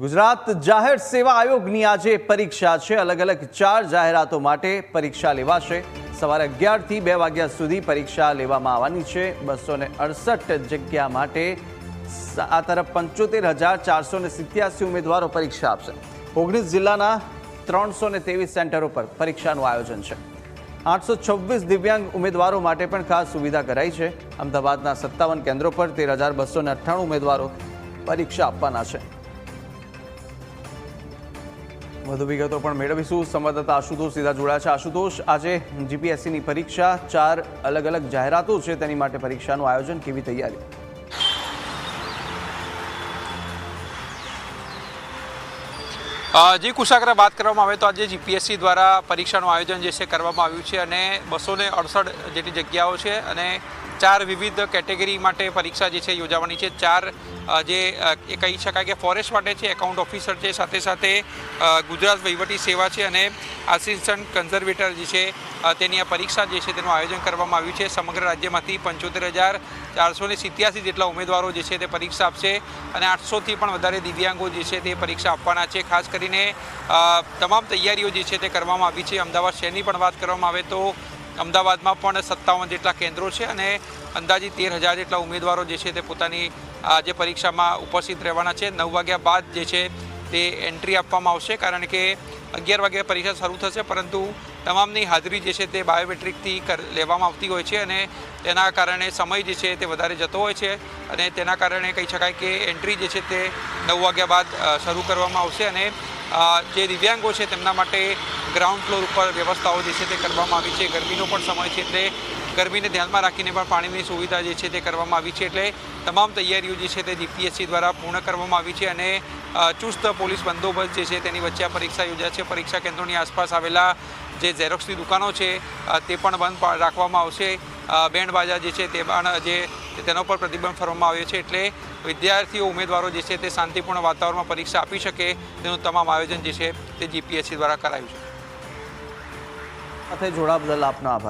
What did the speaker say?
ગુજરાત જાહેર સેવા આયોગની આજે પરીક્ષા છે। અલગ અલગ 4 જાહેરાતો માટે પરીક્ષા લેવાશે। સવારે 11 થી 2 વાગ્યા સુધી પરીક્ષા લેવામાં આવવાની છે। 268 જગ્યા માટે આ તરફ 75,487 ઉમેદવારો પરીક્ષા આપશે। 19 જિલ્લાના 323 સેન્ટરો પર પરીક્ષાનું આયોજન છે। 826 દિવ્યાંગ ઉમેદવારો માટે પણ ખાસ સુવિધા કરાઈ છે। અમદાવાદના 57 કેન્દ્રો પર 13,298 ઉમેદવારો પરીક્ષા આપવાના છે। વધુ વિગતો પણ મેળવીશું। સંવાદદાતા આશુતોષ સીધા જોડાયા છે। આશુતોષ, આજે જીપીએસસીની પરીક્ષા 4 અલગ અલગ જાહેરાતો છે, તેની માટે પરીક્ષાનું આયોજન, કેવી તૈયારી? જી કુશાગ્ર, बात કરવામાં આવે તો આજે જીપીએસસી દ્વારા પરીક્ષાનું આયોજન જે છે કરવામાં આવ્યું છે અને 268 જેટલી જગ્યાઓ છે અને 4 વિવિધ કેટેગરી માટે પરીક્ષા જે છે યોજાવાની છે। 4 જે કહી શકાય કે ફોરેસ્ટ માટે છે, એકાઉન્ટ ઓફિસર છે, સાથે સાથે ગુજરાત વહીવટી સેવા છે અને આસિસ્ટન્ટ કન્ઝર્વેટર જે છે તેની આ પરીક્ષા જે છે તેનું આયોજન કરવામાં આવ્યું છે। સમગ્ર રાજ્યમાંથી 75,487 જેટલા ઉમેદવારો જે છે તે પરીક્ષા આપશે અને 800થી પણ વધારે દિવ્યાંગો જે છે તે પરીક્ષા આપવાના છે। ખાસ કરીને તમામ તૈયારીઓ જે છે તે કરવામાં આવી છે। અમદાવાદ શહેરની પણ વાત કરવામાં આવે તો અમદાવાદમાં પણ 57 જેટલા કેન્દ્રો છે અને અંદાજિત 13,000 જેટલા ઉમેદવારો જે છે તે પોતાની જે પરીક્ષામાં ઉપસ્થિત રહેવાના છે। 9 વાગ્યા બાદ જે છે તે એન્ટ્રી આપવામાં આવશે, કારણ કે 11 વાગ્યે પરીક્ષા શરૂ થશે, પરંતુ તમામની હાજરી જે છે તે બાયોમેટ્રિકથી લેવામાં આવતી હોય છે અને તેના કારણે સમય જે છે તે વધારે જતો હોય છે અને તેના કારણે કહી શકાય કે એન્ટ્રી જે છે તે 9 વાગ્યા બાદ શરૂ કરવામાં આવશે અને જે દિવ્યાંગો છે તેમના માટે ગ્રાઉન્ડ ફ્લોર ઉપર વ્યવસ્થાઓ જે છે તે કરવામાં આવી છે। ગરમીનો પણ સમય છે એટલે ગરમીને ધ્યાનમાં રાખીને પણ પાણીની સુવિધા જે છે તે કરવામાં આવી છે। એટલે તમામ તૈયારીઓ જે છે તે જીપીએસસી દ્વારા પૂર્ણ કરવામાં આવી છે અને ચુસ્ત પોલીસ બંદોબસ્ત જે છે તેની વચ્ચે આ પરીક્ષા યોજાશે। પરીક્ષા કેન્દ્રોની આસપાસ આવેલા જે ઝેરોક્સની દુકાનો છે તે પણ બંધ રાખવામાં આવશે। બેન્ડ બાજા જે છે તે પણ તેનો પર પ્રતિબંધ ફરવામાં આવ્યો છે, એટલે વિદ્યાર્થીઓ ઉમેદવારો જે છે તે શાંતિપૂર્ણ વાતાવરણમાં પરીક્ષા આપી શકે તેનું તમામ આયોજન જે છે તે જીપીએસસી દ્વારા કરાયું છે। સાથે જોડાવા બદલ આપનો આભાર।